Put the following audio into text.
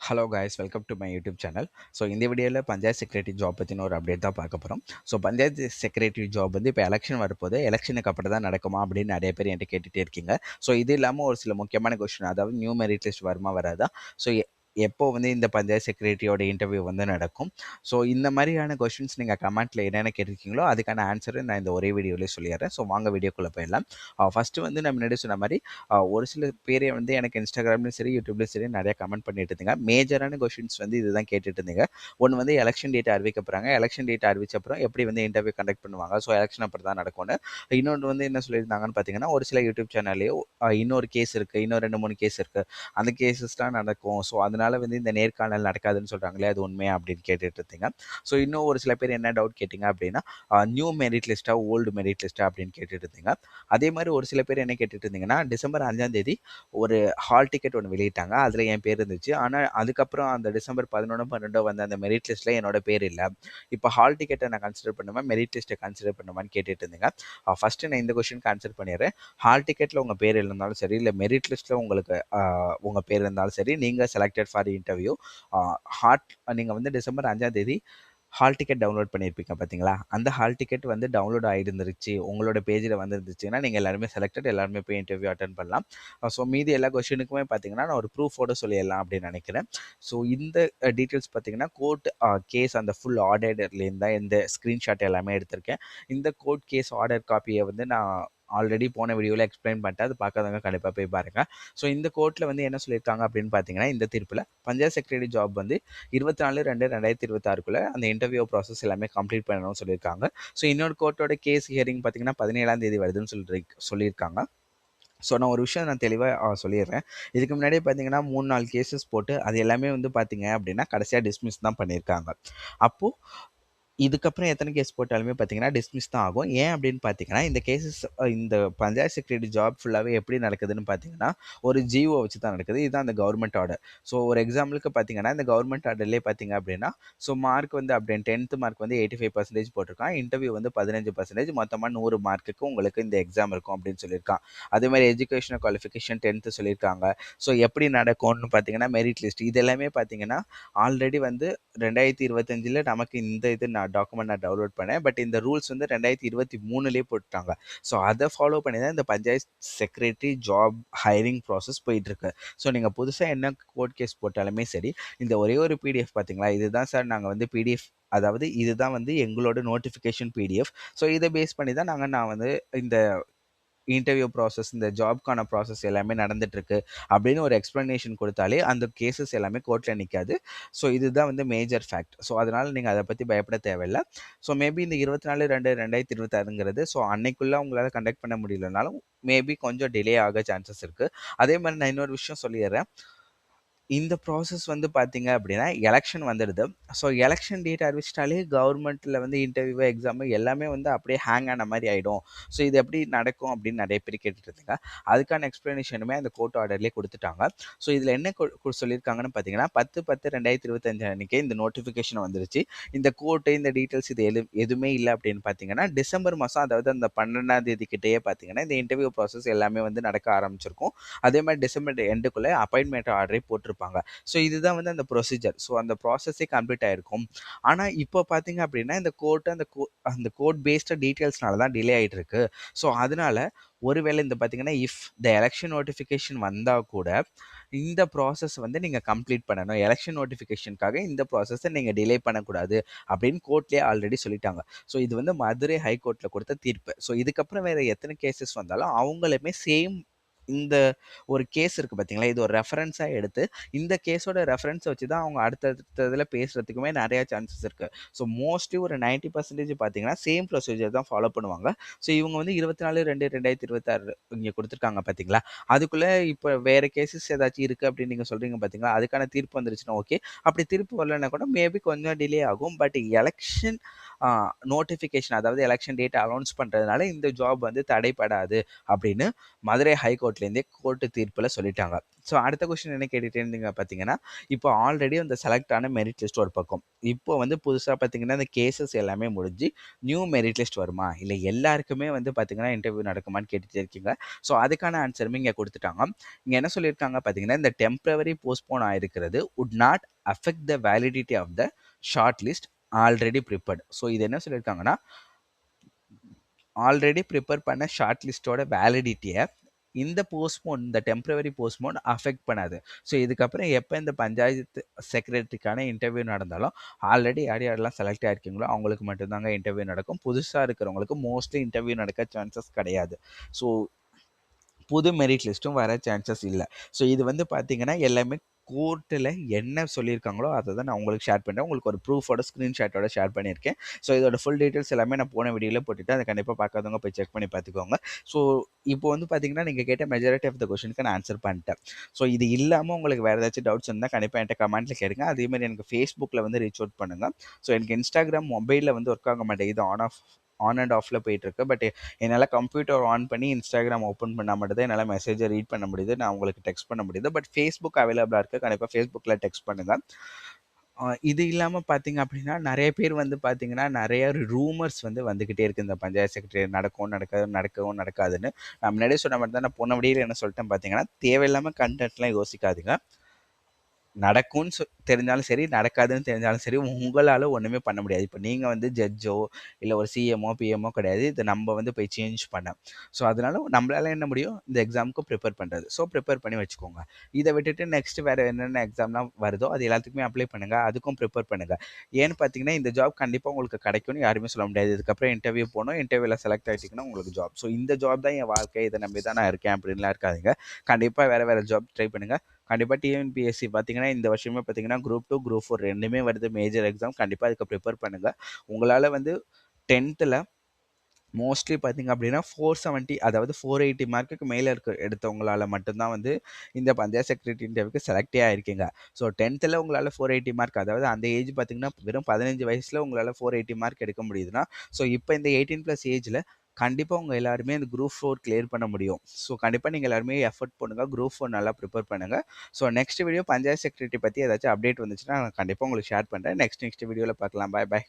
Hello guys, welcome to my YouTube channel. So இந்த வீடியோவில் panchayat secretary job பற்றின ஒரு அப்டேட் தான் பார்க்க போகிறோம். ஸோ பஞ்சாயத்து செக்ரட்டரி ஜாப் வந்து இப்போ எலெக்ஷன் வரப்போது, எலெக்ஷனுக்கு அப்புறம் தான் நடக்குமா அப்படின்னு நிறைய பேர் என்கிட்ட கேட்டுகிட்டே இருக்கீங்க. ஸோ இது இல்லாமல் ஒரு சில முக்கியமான கொஸ்டின், அதாவது நியூ மெரிட் லிஸ்ட் வருமா வராதா, ஸோ எப்போ வந்து இந்த பஞ்சாயத்து செக்ரட்டரியோட இன்டர்வியூ வந்து நடக்கும், ஸோ இந்த மாதிரியான கொஸ்டின்ஸ் நீங்கள் கமெண்ட்டில் என்னென்ன கேட்டிருக்கீங்களோ அதுக்கான ஆன்சரை நான் இந்த ஒரே வீடியோலேயே சொல்லிடுறேன். ஸோ வாங்க வீடியோக்குள்ளே போயிடலாம். ஃபஸ்ட்டு வந்து நான் முன்னாடி சொன்ன மாதிரி ஒரு சில பேரே வந்து எனக்கு இன்ஸ்டாகிராம்லையும் சரி யூடியூப்லையும் சரி நிறைய கமெண்ட் பண்ணிட்டு இருந்தீங்க. மேஜரான கொஸ்டின்ஸ் வந்து இதுதான் கேட்டுட்டு இருந்தீங்க. ஒன்று வந்து எலெக்ஷன் டேட் அறிவிக்க போகிறாங்க, எலெக்ஷன் டேட் அறிவிச்ச அப்புறம் எப்படி வந்து இன்டர்வியூ கண்டக்ட் பண்ணுவாங்க, ஸோ எலெக்ஷன் அப்புறம் தான் நடக்கும்னு. இன்னொன்று வந்து என்ன சொல்லியிருந்தாங்கன்னு பார்த்தீங்கன்னா, ஒரு சில யூடியூப் சேனல்லையோ இன்னொரு கேஸ் இருக்குது, இன்னும் 2-3 கேஸ் இருக்குது, அந்த கேசஸ்லாம் நடக்கும், ஸோ அதனால வந்து இந்த நேர்காணல் நடக்காதுன்னு சொல்கிறாங்களே, அது உண்மையா அப்படின்னு கேட்டுட்டு இருந்தீங்க. ஸோ இன்னும் ஒரு சில பேர் என்ன டவுட் கேட்டிங்க அப்படின்னா, நியூ மெரிட் லிஸ்ட்டா ஓல்டு மெரிட் லிஸ்ட்டா அப்படின்னு கேட்டுட்டு இருந்தீங்க. அதே மாதிரி ஒரு சில பேர் என்ன கேட்டுட்டு இருந்தீங்கன்னா, டிசம்பர் 5ஆம் தேதி ஒரு ஹால் டிக்கெட் ஒன்று வெளியிட்டாங்க, அதில் என் பேர் இருந்துச்சு. ஆனால் அதுக்கப்புறம் அந்த டிசம்பர் 11 12 வந்த அந்த மெரிட் லிஸ்ட்டில் என்னோட பேர் இல்லை. இப்போ ஹால் டிக்கெட்டை நான் கன்சிடர் பண்ணுவேன், மெரிட் லிஸ்ட்டை கன்சிடர் பண்ணுவேன்னு கேட்டுட்டு இருந்தீங்க. ஃபஸ்ட்டு நான் இந்த கொஸ்டினுக்கு ஆன்சர் பண்ணிடுறேன். ஹால் டிக்கெட்டில் உங்கள் பேர் இருந்தாலும் சரி, இல்லை மெரிட் லிஸ்ட்டில் உங்களுக்கு உங்கள் பேர் இருந்தாலும் சரி, நீங்கள் செலக்டட் ஃபார் இன்டர்வியூ. நீங்கள் வந்து டிசம்பர் 5ஆம் தேதி ஹால் டிக்கெட் டவுன்லோட் பண்ணியிருப்பீங்க பார்த்தீங்களா, அந்த ஹால் டிக்கெட் வந்து டவுன்லோட் ஆகிருந்துருச்சு, உங்களோட பேஜில் வந்துருந்துச்சுன்னா நீங்கள் எல்லாருமே செலக்டட், எல்லாருமே போய் இன்டர்வியூ அட்டன் பண்ணலாம். ஸோ மீதி எல்லா கொஸ்டினுக்குமே பார்த்தீங்கன்னா நான் ஒரு ப்ரூஃபோட சொல்லிடலாம் அப்படின்னு நினைக்கிறேன். ஸோ இந்த டீட்டெயில்ஸ் பார்த்தீங்கன்னா கோர்ட் கேஸ் அந்த ஃபுல் ஆர்டர்லேருந்து தான் இந்த ஸ்க்ரீன்ஷாட் எல்லாமே எடுத்திருக்கேன். இந்த கோர்ட் கேஸ் ஆர்டர் காப்பியை வந்து நான் ஆல்ரெடி போன வீடியோவில் எக்ஸ்பிளைன் பண்ணிட்டேன், அது பார்க்காதவங்க கண்டிப்பாக போய் பாருங்கள். ஸோ இந்த கோர்ட்டில் வந்து என்ன சொல்லியிருக்காங்க அப்படின்னு பார்த்தீங்கன்னா, இந்த தீர்ப்பில் பஞ்சாயத்து செக்ரட்டரி ஜாப் வந்து 24/2/2026 அந்த இன்டர்வியூ ப்ராசஸ் எல்லாமே கம்ப்ளீட் பண்ணணும்னு சொல்லியிருக்காங்க. ஸோ இன்னொரு கோர்ட்டோட கேஸ் ஹியரிங் பார்த்தீங்கன்னா 17ஆம் தேதி வருதுன்னு சொல்லியிருக்காங்க. ஸோ நான் ஒரு விஷயம் நான் தெளிவாக சொல்லிடுறேன். இதுக்கு முன்னாடியே பார்த்தீங்கன்னா 3-4 கேசஸ் போட்டு அது எல்லாமே வந்து பார்த்தீங்க அப்படின்னா கடைசியாக டிஸ்மிஸ் தான் பண்ணியிருக்காங்க. அப்போது இதுக்கப்புறம் எத்தனை கேஸ் போட்டாலுமே பார்த்தீங்கன்னா டிஸ்மிஸ் தான் ஆகும். ஏன் அப்படின்னு பார்த்தீங்கன்னா, இந்த கேஸஸ் இந்த பஞ்சாயத்து செக்ரட்டரி ஜாப் ஃபுல்லாகவே எப்படி நடக்குதுன்னு பார்த்தீங்கன்னா, ஒரு ஜிஓ வச்சு தான் நடக்குது. இதுதான் அந்த கவர்மெண்ட் ஆர்டர். ஸோ ஒரு எக்ஸாம்பிளுக்கு பார்த்தீங்கன்னா, இந்த கவர்மெண்ட் ஆர்டர்லேயே பார்த்தீங்க அப்படின்னா, ஸோ மார்க் வந்து அப்படியே 10th மார்க் வந்து 85% போட்டிருக்கான். இன்டர்வியூ வந்து 15%, மொத்தமாக 100 மார்க்குக்கு உங்களுக்கு இந்த எக்ஸாம் இருக்கும் அப்படின்னு சொல்லியிருக்கான். அதே மாதிரி எஜுகேஷனல் குவாலிஃபிகேஷன் 10th சொல்லியிருக்காங்க. ஸோ எப்படி நடக்கும்னு பார்த்தீங்கன்னா, மெரிட் லிஸ்ட் இது எல்லாமே பார்த்தீங்கன்னா ஆல்ரெடி வந்து 2025ல் நமக்கு இந்த இது டாக்குமெண்ட் நான் டவுன்லோட் பண்ணேன். பட் இந்த ரூல்ஸ் வந்து 2023லேயே போட்டுட்டாங்க. ஸோ அதை ஃபாலோ பண்ணி தான் இந்த panchayat secretary job hiring process போயிட்டுருக்கு. ஸோ நீங்கள் புதுசாக என்ன கோர்ட் கேஸ் போட்டாலுமே சரி, இந்த ஒரே ஒரு பிடிஎஃப் பார்த்தீங்களா, இதுதான் சார் நாங்கள் வந்து பிடிஎஃப், அதாவது இதுதான் வந்து எங்களோட நோட்டிஃபிகேஷன் பிடிஎஃப். ஸோ இதை பேஸ் பண்ணி தான் நான் வந்து இந்த இன்டர்வியூ ப்ராசஸ், இந்த ஜாப்க்கான ப்ராசஸ் எல்லாமே நடந்துட்டுருக்கு அப்படின்னு ஒரு எக்ஸ்ப்ளனேஷன் கொடுத்தாலே அந்த கேசஸ் எல்லாமே கோர்ட்டில் நிற்காது. ஸோ இதுதான் வந்து மேஜர் ஃபேக்ட். ஸோ அதனால் நீங்கள் அதை பற்றி பயப்பட தேவையில்லை. ஸோ மேபி இந்த 24/2/2026ங்கிறது ஸோ அன்னைக்குள்ளே உங்களால் கண்டக்ட் பண்ண முடியலனாலும் மேபி கொஞ்சம் டிலே ஆக சான்சஸ் இருக்குது. அதே மாதிரி நான் இன்னொரு விஷயம் சொல்லிடுறேன். இந்த ப்ராசஸ் வந்து பார்த்தீங்க அப்படின்னா எலெக்ஷன் வந்துடுது. ஸோ எலெக்ஷன் டேட் அறிவிச்சிட்டாலே கவர்மெண்ட்டில் வந்து இன்டர்வியூ, எக்ஸாமு எல்லாமே வந்து அப்படியே ஹேங் ஆன மாதிரி ஆகிடும். ஸோ இது எப்படி நடக்கும் அப்படின்னு நிறைய பேர் கேட்டுட்டு இருந்தீங்க. அதுக்கான எக்ஸ்ப்ளனேஷனுமே அந்த கோர்ட் ஆர்டர்லேயே கொடுத்துட்டாங்க. ஸோ இதில் என்ன சொல்லியிருக்காங்கன்னு பார்த்தீங்கன்னா 10/10/2025 அன்றைக்கே இந்த நோட்டிஃபிகேஷன் வந்துருச்சு. இந்த கோர்ட்டு, இந்த டீட்டெயில்ஸ் இது எதுவுமே இல்லை அப்படின்னு பார்த்தீங்கன்னா டிசம்பர் மாதம், அதாவது அந்த 12ஆம் தேதி கிட்டேயே பார்த்தீங்கன்னா இந்த இன்டர்வியூ ப்ராசஸ் எல்லாமே வந்து நடக்க ஆரம்பிச்சிருக்கும். அதே மாதிரி டிசம்பர் எண்டுக்குள்ளே அப்பாயின்மெண்ட் ஆர்டரே போட்டிருப்பாங்க. ஸோ இதுதான் வந்து அந்த ப்ரொசீஜர். ஸோ அந்த ப்ராசஸே கம்ப்ளீட் ஆயிருக்கும். ஆனால் இப்போ பார்த்தீங்க அப்படின்னா இந்த கோர்ட்டு அந்த கோர்ட் பேஸ்டு டீட்டெயில்ஸ்னால தான் டிலே ஆகிட்டு இருக்கு. ஸோ அதனால ஒருவேளை இந்த பார்த்தீங்கன்னா இஃப் த எலெக்ஷன் நோட்டிஃபிகேஷன் வந்தால் கூட இந்த ப்ராசஸ் வந்து நீங்கள் கம்ப்ளீட் பண்ணணும். எலெக்ஷன் நோட்டிஃபிகேஷனுக்காக இந்த ப்ராசஸை நீங்கள் டிலே பண்ணக்கூடாது அப்படின்னு கோர்ட்லேயே ஆல்ரெடி சொல்லிட்டாங்க. ஸோ இது வந்து மதுரை ஹைகோர்ட்டில் கொடுத்த தீர்ப்பு. ஸோ இதுக்கப்புறம் வேறு எத்தனை கேசஸ் வந்தாலும் அவங்களுமே சேம் இந்த ஒரு கேஸ் இருக்குது பார்த்தீங்களா, இது ஒரு ரெஃபரன்ஸாக எடுத்து இந்த கேஸோட ரெஃபரன்ஸை வச்சு தான் அவங்க அடுத்தடுத்ததில் பேசுகிறதுக்குமே நிறையா சான்சஸ் இருக்குது. ஸோ மோஸ்ட்லி ஒரு 90% பார்த்தீங்கன்னா சேம் ப்ரொசீஜர் தான் ஃபாலோ பண்ணுவாங்க. ஸோ இவங்க வந்து 24/2/2026 இங்கே கொடுத்துருக்காங்க பார்த்தீங்களா, அதுக்குள்ளே இப்போ வேறு கேசஸ் ஏதாச்சும் இருக்குது அப்படின்னு நீங்கள் சொல்கிறீங்க பார்த்தீங்களா, அதுக்கான தீர்ப்பு வந்துருச்சுன்னா ஓகே. அப்படி தீர்ப்பு வரலன்னா கூட மேபி கொஞ்சம் டிலே ஆகும். பட் எலெக்ஷன் நோட்டிஃபிகேஷன் அதாவது எலெக்ஷன் டேட் அனௌன்ஸ் பண்ணுறதுனால இந்த ஜாப் வந்து தடைப்படாது அப்படின்னு மதுரை ஹைகோர்ட்லேருந்தே கோர்ட்டு தீர்ப்பில் சொல்லிட்டாங்க. ஸோ அடுத்த கொஸ்டின் என்ன கேட்டுகிட்டே இருந்தீங்க பார்த்தீங்கன்னா, இப்போ ஆல்ரெடி அந்த செலக்ட் ஆன மெரிட் லிஸ்ட் ஒரு பக்கம். இப்போ வந்து புதுசாக பார்த்தீங்கன்னா இந்த கேசஸ் எல்லாமே முடிஞ்சு நியூ மெரிட் லிஸ்ட் வருமா, இல்லை எல்லாருக்குமே வந்து பார்த்தீங்கன்னா இன்டர்வியூ நடக்குமான்னு கேட்டுகிட்டே இருக்கீங்க. ஸோ அதுக்கான ஆன்சருமே இங்கே கொடுத்துட்டாங்க. இங்கே என்ன சொல்லியிருக்காங்க பார்த்தீங்கன்னா, இந்த டெம்பரவரி போஸ்ட்போன் ஆயிருக்கிறது would not affect the validity of the short list already prepared. So இது என்ன சொல்லியிருக்காங்கன்னா, ஆல்ரெடி ப்ரிப்பேர் பண்ண ஷார்ட் லிஸ்ட்டோட வேலிடிட்டியை இந்த போஸ்ட்போன் இந்த டெம்பரவரி போஸ்ட்போன் அஃபெக்ட் பண்ணாது. ஸோ இதுக்கப்புறம் எப்போ இந்த பஞ்சாயத்து செக்ரட்டரிக்கான இன்டர்வியூ நடந்தாலும் ஆல்ரெடி யார் யாரெல்லாம் செலக்ட் ஆகிருக்கீங்களோ அவங்களுக்கு மட்டும்தாங்க இன்டர்வியூ நடக்கும். புதுசாக இருக்கிறவங்களுக்கு மோஸ்ட்லி இன்டர்வியூ நடக்க சான்சஸ் கிடையாது. ஸோ புது மெரிட் லிஸ்ட்டும் வர சான்சஸ் இல்லை. ஸோ இது வந்து பார்த்தீங்கன்னா எல்லாமே கோர்ட்டில் என்ன சொல்லியிருக்காங்களோ அதை தான் நான் உங்களுக்கு ஷேர் பண்ணுறேன். உங்களுக்கு ஒரு ப்ரூஃபோட ஸ்க்ரீன்ஷாட்டோட ஷேர் பண்ணியிருக்கேன். ஸோ இதோட ஃபுல் டீட்டெயில்ஸ் எல்லாமே நான் போன வீடியோவில் போட்டுவிட்டு அதை கண்டிப்பாக பார்க்காதவங்க போய் செக் பண்ணி பார்த்துக்கோங்க. ஸோ இப்போ வந்து பார்த்தீங்கன்னா நீங்கள் கேட்ட மெஜாரிட்டி ஆஃப் த கொஸ்டினுக்கு நான் ஆன்சர் பண்ணிட்டேன். ஸோ இது இல்லாமல் உங்களுக்கு வேறு ஏதாச்சும் டவுட்ஸ் இருந்தால் கண்டிப்பாக என்கிட்ட கமெண்ட்டில் கேளுங்க. அதேமாதிரி எனக்கு ஃபேஸ்புக்கில் வந்து ரீச் அவுட் பண்ணுங்கள். ஸோ எனக்கு இன்ஸ்டாகிராம் மொபைலில் வந்து ஒர்க் ஆக மாட்டேங்குது, ஆன் அண்ட் ஆஃபில் போயிட்டுருக்கு. பட் என்னால் கம்ப்யூட்டர் ஆன் பண்ணி இன்ஸ்டாகிராம் ஓப்பன் பண்ணால் மட்டும் தான் என்னால் மெசேஜை ரீட் பண்ண முடியுது, நான் உங்களுக்கு டெக்ஸ்ட் பண்ண முடியுது. பட் ஃபேஸ்புக் அவைலபிளாக இருக்குது, கண்டிப்பாக ஃபேஸ்புக்கில் டெக்ஸ்ட் பண்ணுங்கள். இது இல்லாமல் பார்த்தீங்க அப்படின்னா நிறைய பேர் வந்து பார்த்தீங்கன்னா நிறைய ரூமர்ஸ் வந்து வந்துக்கிட்டே இருக்குது. இந்த பஞ்சாயத்து செக்ரட்டரி நடக்கவும் நடக்காதுன்னு. நான் முன்னாடியே சொன்ன மாதிரி தான் நான் போன வழியில் என்ன சொல்லிட்டேன் பார்த்தீங்கன்னா, தேவையில்லாமல் கண்டென்ட்லாம் யோசிக்காதீங்க. நடக்கும்னு தெரிஞ்சாலும் சரி, நடக்காதுன்னு தெரிஞ்சாலும் சரி, உங்களால் ஒன்றுமே பண்ண முடியாது. இப்போ நீங்கள் வந்து ஜட்ஜோ இல்லை ஒரு சிஎம்ஓ பிஎம்ஓ கிடையாது. இதை நம்ம வந்து போய் சேஞ்ச் பண்ண. ஸோ அதனால நம்மளால் என்ன முடியும், இந்த எக்ஸாமுக்கு ப்ரிப்பேர் பண்ணுறது. ஸோ ப்ரிப்பேர் பண்ணி வச்சுக்கோங்க. இதை விட்டுட்டு நெக்ஸ்ட் வேறு என்னென்ன எக்ஸாம்லாம் வருதோ அது எல்லாத்துக்குமே அப்ளை பண்ணுங்கள், அதுக்கும் ப்ரிப்பேர் பண்ணுங்கள். ஏன்னு பார்த்தீங்கன்னா இந்த ஜாப் கண்டிப்பாக உங்களுக்கு கிடைக்கும்னு யாருமே சொல்ல முடியாது. இதுக்கப்புறம் இன்டர்வியூ போகணும், இன்டர்வியூவில் செலக்ட் ஆகிட்டிங்கன்னா உங்களுக்கு ஜாப். ஸோ இந்த ஜாப் தான் என் வாழ்க்கை, இதை நம்பி தான் நான் இருக்கேன் அப்படின்லாம் இருக்காதிங்க. கண்டிப்பாக வேறு ஜாப் ட்ரை பண்ணுங்கள். கண்டிப்பாக டிஎன்பிஎஸ்சி பார்த்தீங்கன்னா இந்த வருஷமே பார்த்தீங்கன்னா குரூப் 2 குரூப் 4 ரெண்டுமே வருது மேஜர் எக்ஸாம். கண்டிப்பாக அதுக்கு ப்ரிப்பேர் பண்ணுங்கள். உங்களால் வந்து 10th மோஸ்ட்லி பார்த்தீங்க அப்படின்னா 470 அதாவது 480 மார்க்குக்கு மேலே எடுத்தவங்களால் மட்டும்தான் வந்து இந்த பஞ்சாயத்து செக்ரட்டரி இன்டர்வியூக்கு செலக்டே ஆகிருக்கீங்க. ஸோ 10th உங்களால் 480 மார்க், அதாவது அந்த ஏஜ் பார்த்தீங்கன்னா வெறும் 15 வயசில் உங்களால் 480 மார்க் எடுக்க முடியுதுன்னா, ஸோ இப்போ இந்த 18+ ஏஜில் கண்டிப்பாக உங்கள் எல்லாருமே இந்த குரூப் 4 கிளியர் பண்ண முடியும். ஸோ கண்டிப்பாக நீங்கள் எல்லாருமே எஃபர்ட் பண்ணுங்கள், குரூப் 4 நல்லா ப்ரிப்பேர் பண்ணுங்கள். So next video panchayat secretary பற்றி ஏதாச்சும் அப்டேட் வந்துச்சுன்னா நான் கண்டிப்பாக உங்களுக்கு ஷேர் பண்ணுறேன். நெக்ஸ்ட் வீடியோவில் பார்க்கலாம். பாய் பாய்.